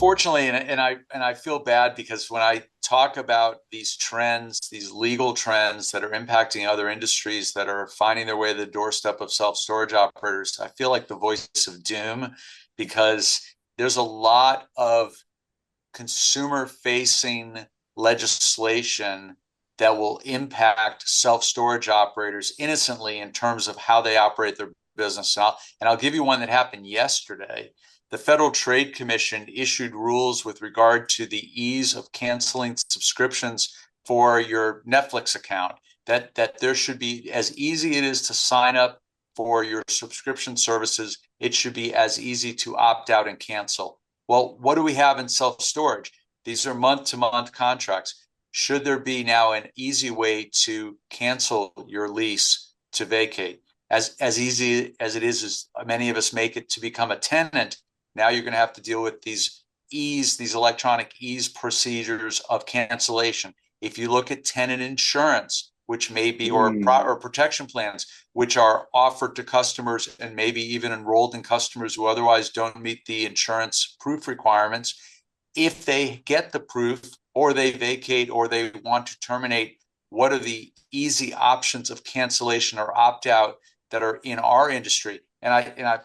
unfortunately, and I feel bad because when I talk about these trends, these legal trends that are impacting other industries that are finding their way to the doorstep of self-storage operators, I feel like the voice of doom because there's a lot of consumer-facing legislation that will impact self-storage operators innocently in terms of how they operate their business. And I'll give you one that happened yesterday. The Federal Trade Commission issued rules with regard to the ease of canceling subscriptions for your Netflix account, that there should be, as easy it is to sign up for your subscription services, it should be as easy to opt out and cancel. Well, what do we have in self-storage? These are month-to-month contracts. Should there be now an easy way to cancel your lease to vacate? As easy as it is, as many of us make it to become a tenant, now you're going to have to deal with these electronic ease procedures of cancellation. If you look at tenant insurance, which may be, or protection plans, which are offered to customers and maybe even enrolled in customers who otherwise don't meet the insurance proof requirements, if they get the proof or they vacate or they want to terminate, what are the easy options of cancellation or opt-out that are in our industry? And I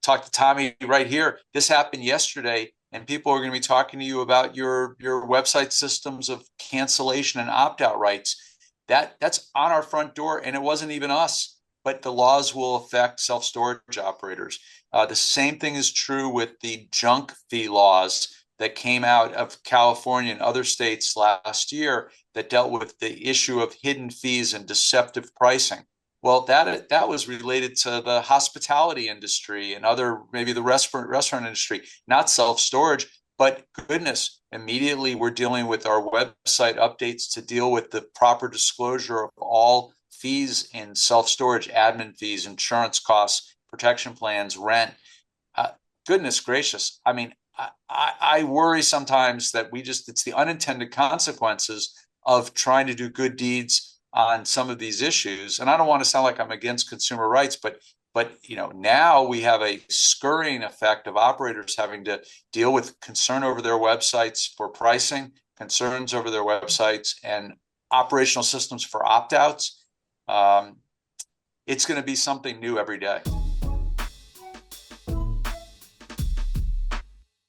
talked to Tommy right here. This happened yesterday, and people are going to be talking to you about your website systems of cancellation and opt-out rights. That's on our front door, and it wasn't even us, but the laws will affect self-storage operators. The same thing is true with the junk fee laws that came out of California and other states last year that dealt with the issue of hidden fees and deceptive pricing. Well, that was related to the hospitality industry and other, maybe the restaurant industry, not self-storage. But goodness, immediately we're dealing with our website updates to deal with the proper disclosure of all fees in self-storage, admin fees, insurance costs, protection plans, rent. Goodness gracious. I mean, I worry sometimes that it's the unintended consequences of trying to do good deeds on some of these issues. And I don't want to sound like I'm against consumer rights, but now we have a scurrying effect of operators having to deal with concern over their websites for pricing, concerns over their websites, and operational systems for opt-outs. It's going to be something new every day.